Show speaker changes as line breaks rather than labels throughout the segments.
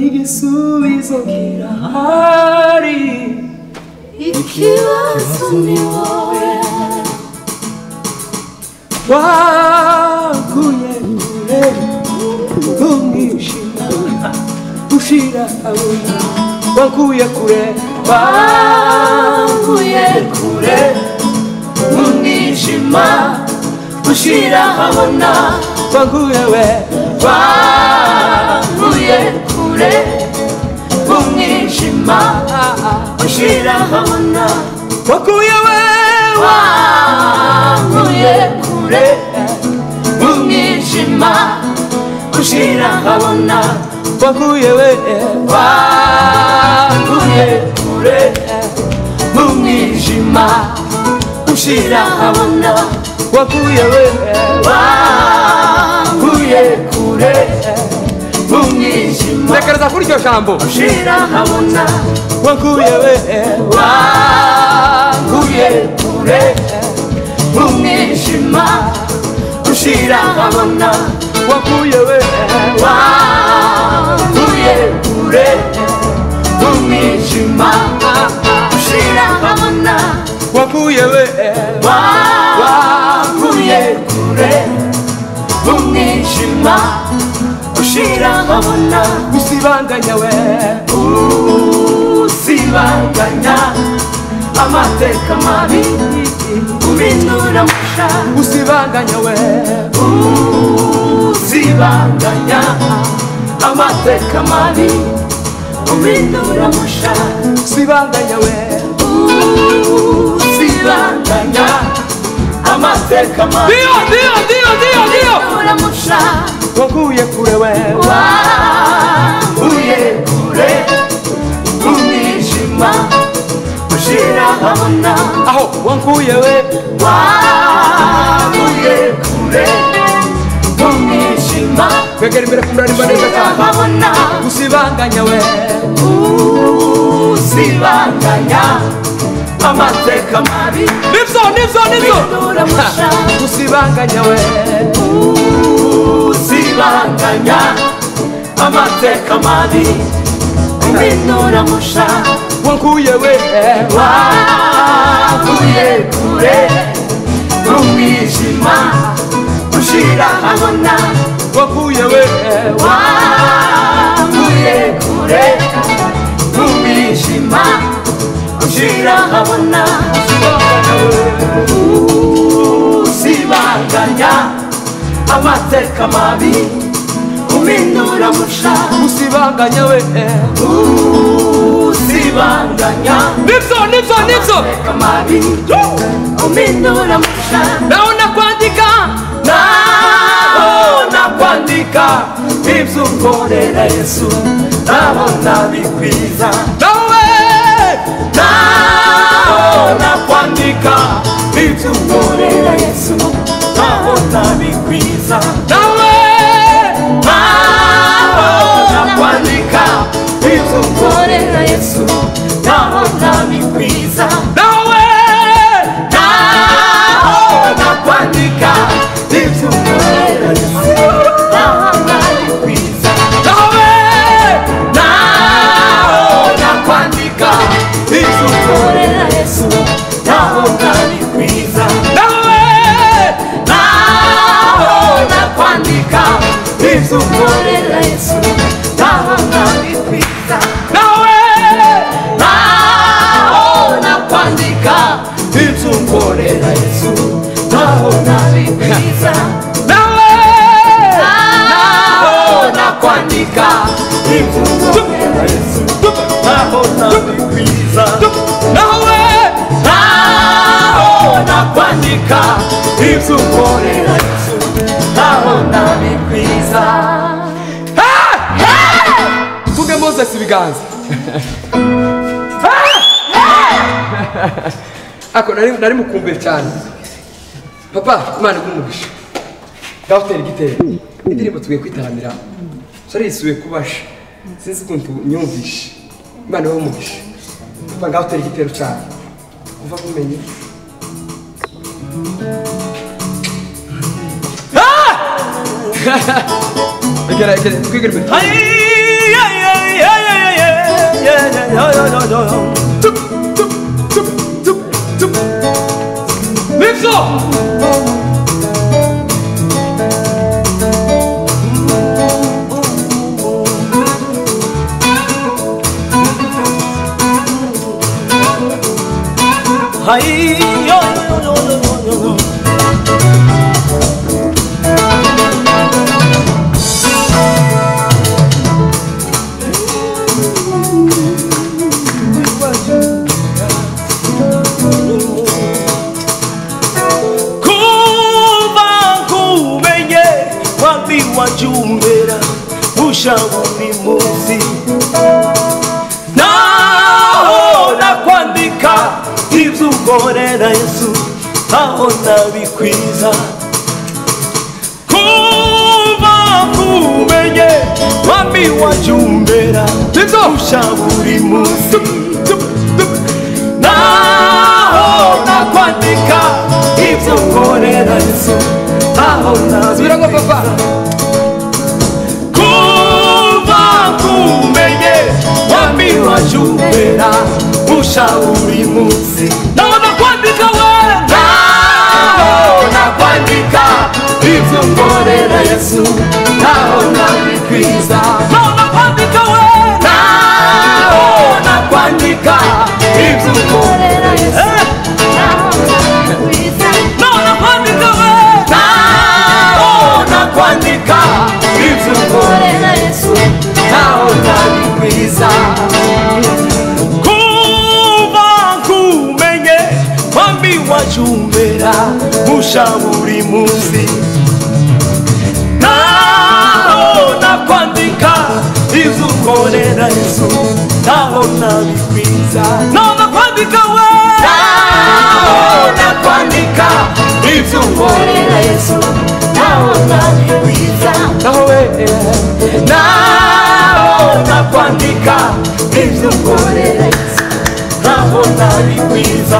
igisubizo kirahari ikibazo ni wowe wakuye kure umwijima ushira abona wakuye kure umwijima ushira abona wakuye we wakuye kure umwijima ushira abona wakuye we wakuye kure umwijima ushira abona wakuye we wakuye kure umwijima ushira abona wakuye we wakuye kure umwijima tekereza kuri iryo jambo ushira abona wakuye we wakuye kure umwijima ushira abona wakuye we wakuye kure umwijima ushira abona wakuye we wakuye kure umwijima ushira abona usibanganya we usibanganya amateka mabi ubindura musha usibanganya we usibanganya amateka mabi ubindura musha usibanganya we usibanganya amateka mabi ubindura musha wakuye kure we wakuye kure umwijima ushira abona aho wakuye we wakuye kure umwijima kwegera imbere kumuraririmba neza cyane usibanganya we usibanganya amateka mabi nivyo usibanganya we usibanganya amateka mabi ubindura musha wakuye we wakuye kure umwijima ushira abona wakuye we wakuye kure umwijima ushira abona usibanganya amateka mabi ubindura musha usibanganya we usibanganya nivyo amateka mabi ubindura musha naona kwandika ibyo ukorera Yesu nabona bikwiza naona kwandika ibyo ukorera Yesu nabona bikwiza naona kwandika ibyo ukorera Yesu nabona bikwiza naona kwandika ibyo ukorera Yesu nabona bikwiza naona kwandika ibyo ukorera Yesu nabona bikwiza naona kwandika ibyo ukorera Yesu nabona bikwiza naona kwandika ibyo ukorera Yesu nabona bikwiza naona kwandika ibyo ukorera Yesu nabona bikwiza naona kwandika ibyo ukorera Yesu nabona bikwiza tuge Moses ibiganza ako nari mukumbuye cyane papa Imana igumugisha gafutera igitero indirimbo tugiye kwitaramira sari isuye kubasha sinzi ukuntu nyumvishe Imana igumugisha papa gafutera igitero cyane kuva kumenye Get it.
wajumbera ushauri muzi naona kwandika ivyo ukorera Yesu aho nabikwiza kuva kumenye wami wajumbera ushauri muzi naona kwandika ivyo ukorera Yesu aho nabikwiza wajumbera ushauri muzi naona kwandika we naona kwandika ivyo ngorera Yesu naona bikwiza naona kwandika we naona kwandika ivyo ngorera Yesu naona bikwiza naona kwandika we naona kwandika ivyo ngorera Yesu naona bikwiza wajumbera mushauri muzi naona kwandika ivyo ukorera Yesu naona bikwiza naona kwandika we naona kwandika ivyo ukorera Yesu naona bikwiza naona kwandika ivyo ukorera Yesu naona bikwiza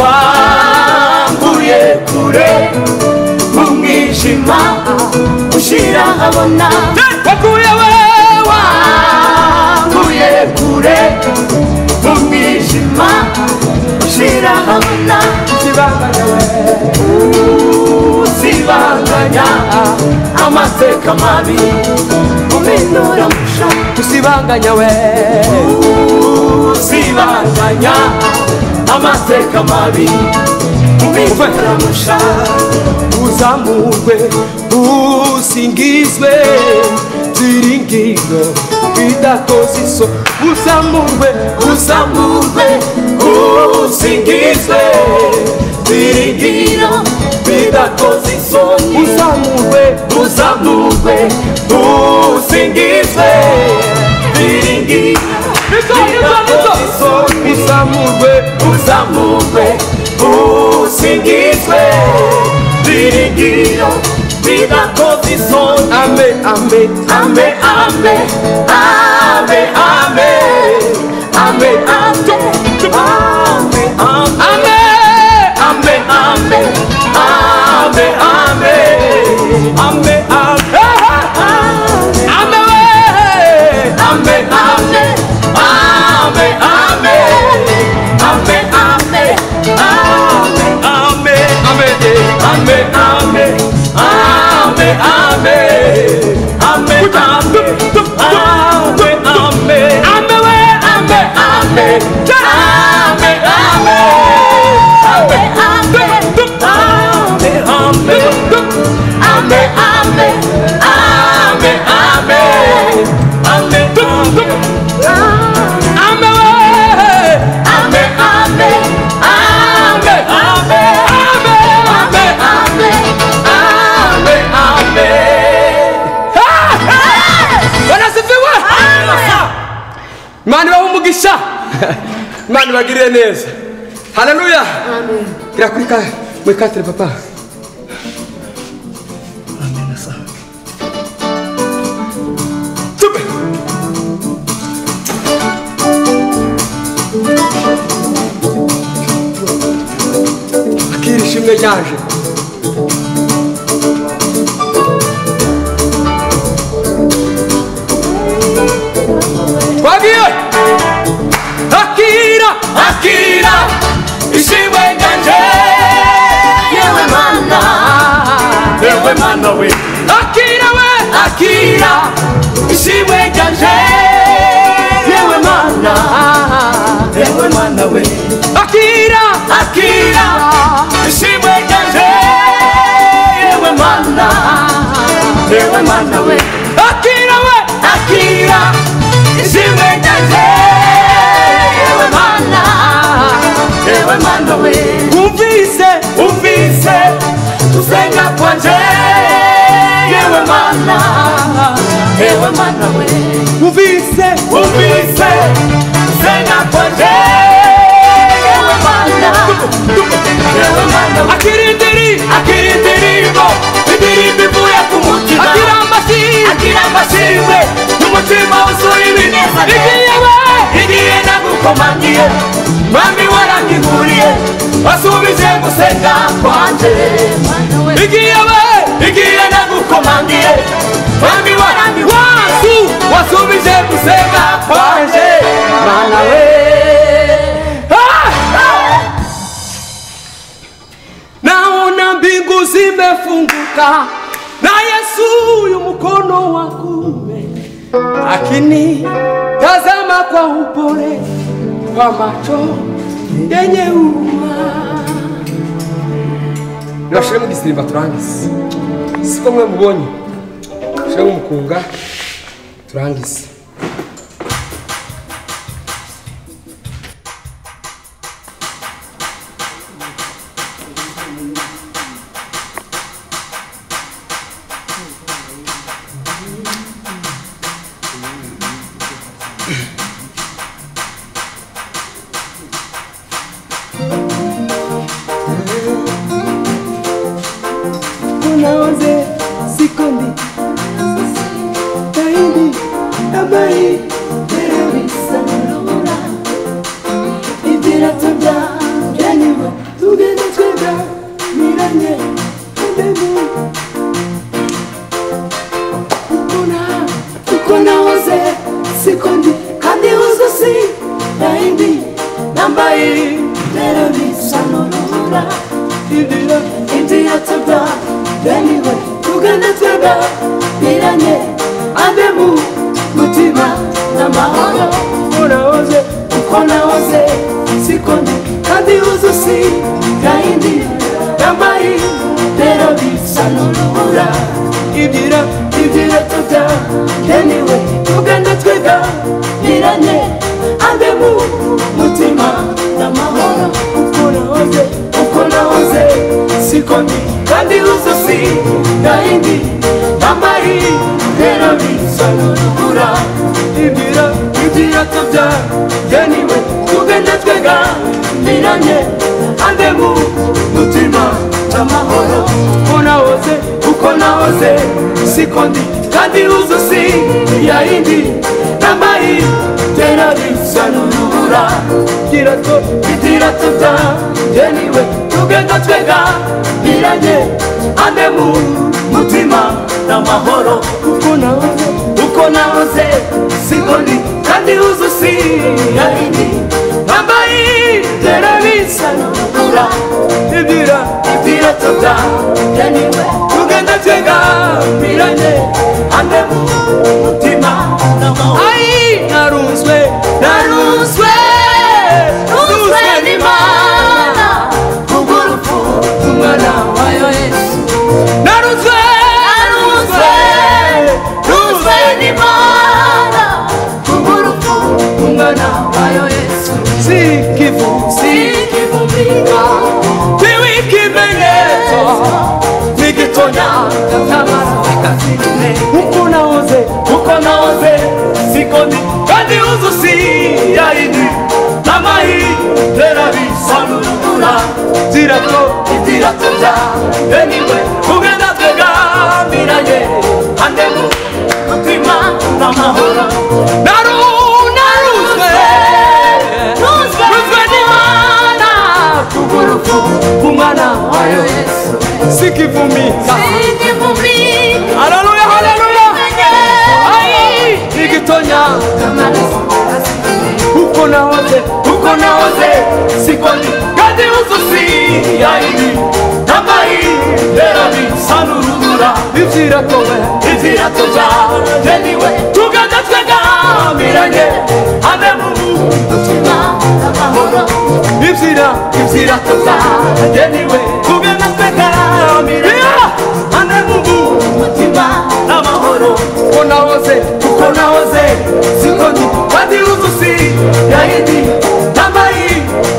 wanguye kure mumwijima ushira habona wanguye kure mumwijima ushira habona usibanganya amateka mabi umenura musha usibanganya we usibanganya amateka mabi umenura musha uzamurwe usingizwe ziringiro bidakoze iso uzamurwe usingizwe ziringiro bidakoze iso uzamurwe usingizwe ziringiro bidakoze iso uzamurwe usingizwe ziringiro bidakoze iso amen amen amen amen amen amen amen Mani bahumugisha Mani bagirire neza Haleluya Amen Kirakurika mwekatire papa Amen asa Tube Akiri shimwe yaje Twagiye we
akira we
akira ishimwe ryanje yewe mana we
akira
akira ishimwe ryanje yewe mana we
akira we
akira ishimwe ryanje yewe mana we
umvise
usenga kwanje yewe mana we
umvise
usenga kwanje yewe mana we akira indirimbo ivuye ku mutima
akira
amashimwe n'umutima wuzuye ibineza igiye nagukomangiye mwami warangihuriye wasubije gusenga kwanje igiye nagukomangiye mwami warangihuriye wasubije gusenga kwanje mana we
naona mbingu zimefunguka na Yesu yu mkono wa kuume akini tazama kwa upole kwa macho yenye huruma. Nashiremo gisirimba turangize siko mwe mubonye shiremo umukunga turangize. Unaoze sikondi taindi abai terabisa nurura ibira tubya yanima tugenda twega miranye ndebu ukonaoze sikondi kandi uzusi taindi nambai terabisa nurura ibira tubya anyway, tugenda twega miranye andemu mutima na mahoro ukonaoze sikondi kandi uzusi kaindi nambayi rero bisa n'urubura ibira tubya anyway, tugenda twega miranye andemu mutima na mahoro ukonaoze sikondi kandi uzusi kaindi nambayi rero bisa n'urubura ibira tubya anyway, tugenda twega miranye andemu mutima n'amahoro ukonaoze sikondi kandi uzusi yaindi nambayi rero bisa n'urubura ibira tubya anyway, tugenda twega miranye andemu mutima n'amahoro ukonaoze sikondi kandi uzusi yaindi nambayi rero bisa n'urubura ibira tubya anyway, tugenda twega miranye andemu mutima n'amahoro Ai naruzwe
n'Imana kubw'urupfu rw'umwana wayo Yesu
naruzwe
n'Imana kubw'urupfu rw'umwana wayo Yesu sikivumika
ikimenyetso
n'igitonya ukonaoze sikondi kandi uzusi yaindi namayi rero bisa n'urubura ibira tubya anyway, tugenda twega miranye andemu mutima n'amahoro
naruzwe
n'Imana kubw'urupfu rw'umwana wayo Yesu
sikivumika.
haleluya ai igitonya ukonaoze sikondi kandi uzusi yaindi nambayi rero bisa n'urubura rubura
ibyirato we
ibyirato byanjye niwe tugenda twegamiranye ane mu mutima n'amahoro
ibyirato
byanjye niwe tugenda twegamiranye ane mu mutima n'amahoro
uko nahoze
siko ndi kandi uzusi yayindi n'amayi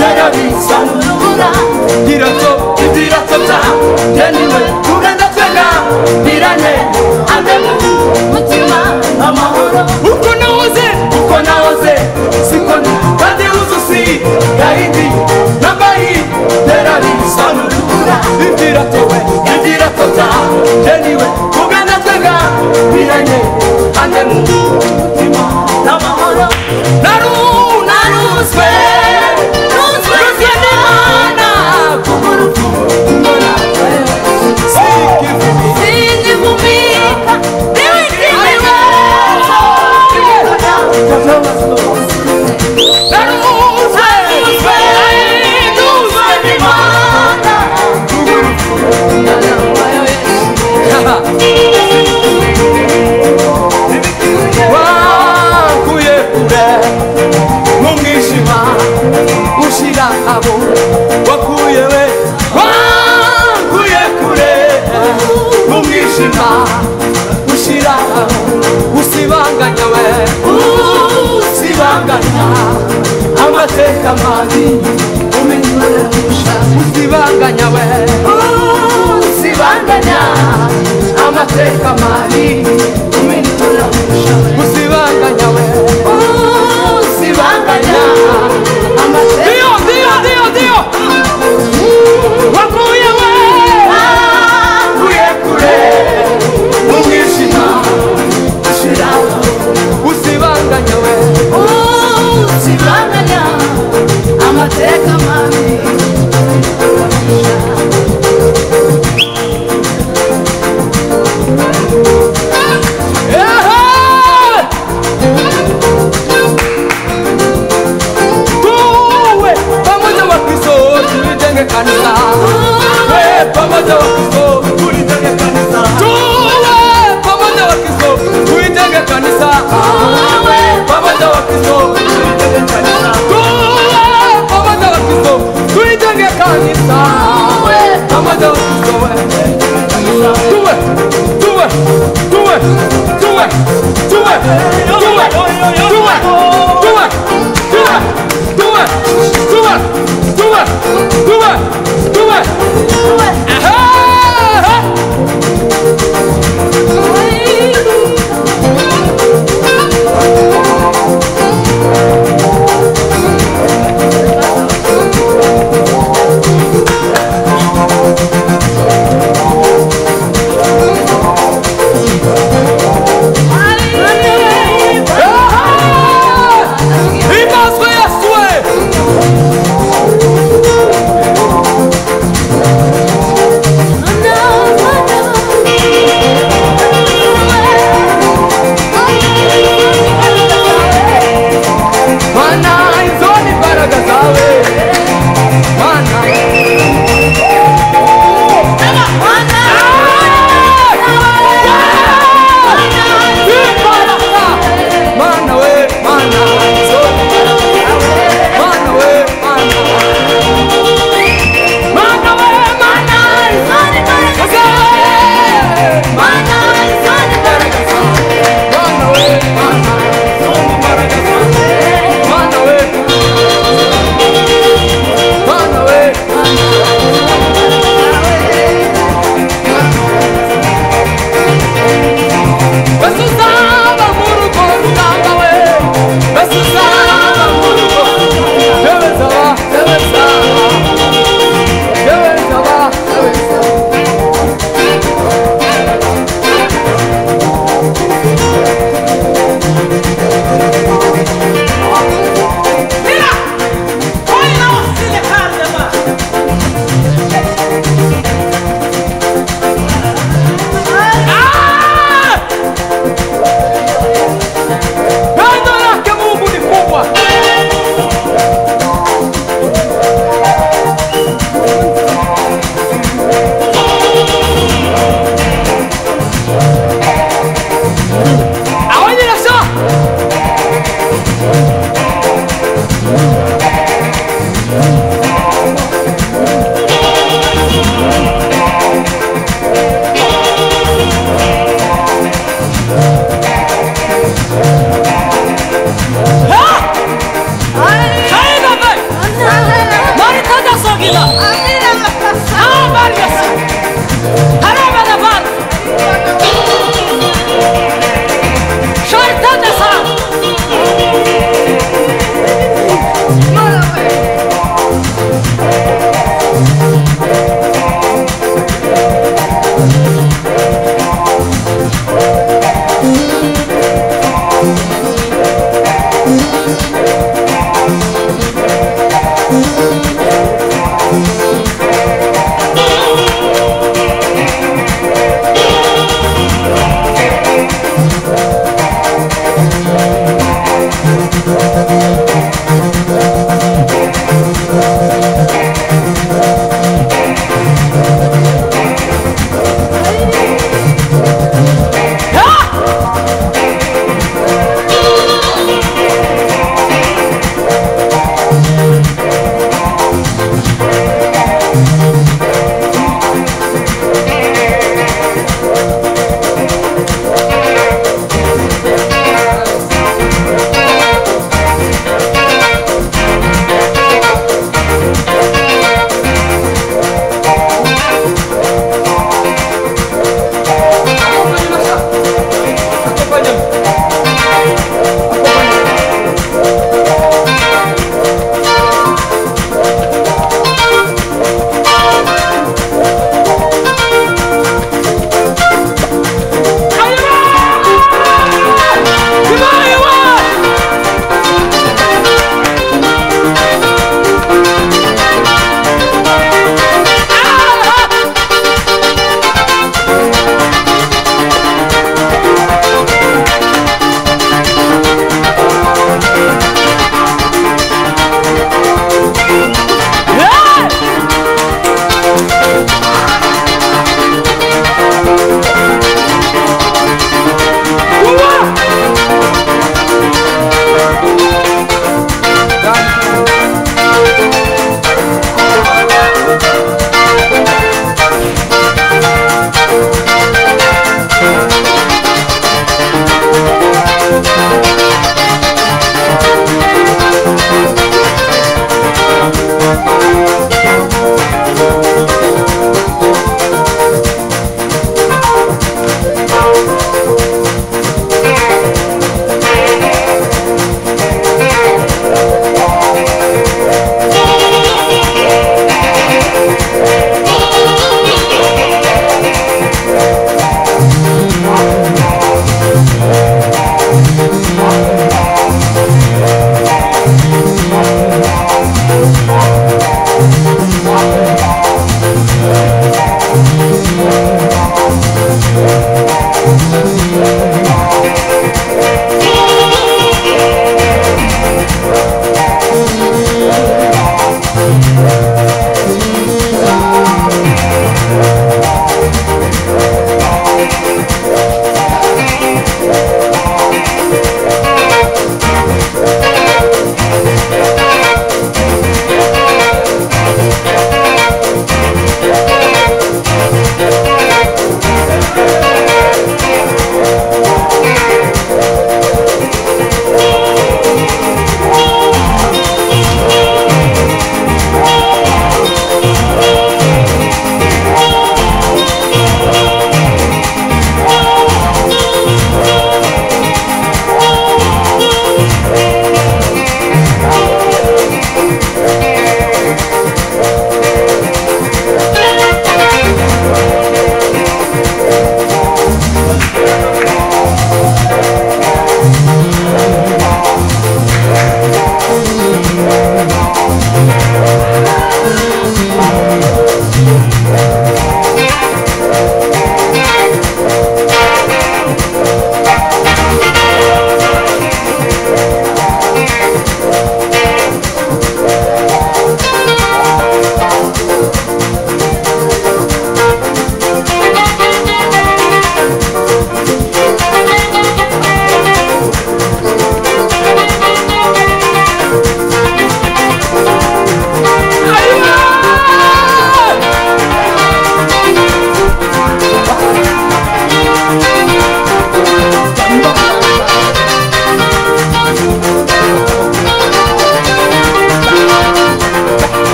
yarabisa n'urubura ibyirato byanjye niwe tugenda twegamiranye ane mu mutima n'amahoro
uko nahoze
siko ndi kandi uzusi yayindi n'amayi yarabisa n'urubura
ibyirato we
ibyirato byanjye niwe tugenda twegamiranye ane mu mutima n'amahoro naruzwe n'Imana kubw'urupfu mbona singivumika niwitiriwe naruzwe n'Imana kubw'urupfu
wakuye kure mu mwijima ushyira abo wakuye we wakuye kure mu mwijima ushyira abo usibanganya we usibanganya amateka mabi umenyesha usibanganya we
usibanganya amateka mabi
usibanganya we
usibanganya amateka
Dio wakuye we
wakuye kure
mu mwijima
ushyira
usibanganya we
usibanganya amateka mabi
tuwe pamoja wa Kristo tulijenge kanisa pamoja wa Kristo tulijenge kanisa tuwe pamoja wa Kristo tulijenge kanisa pamoja wa Kristo tulijenge kanisa tuwe pamoja wa Kristo tulijenge kanisa pamoja wa Kristo tuwe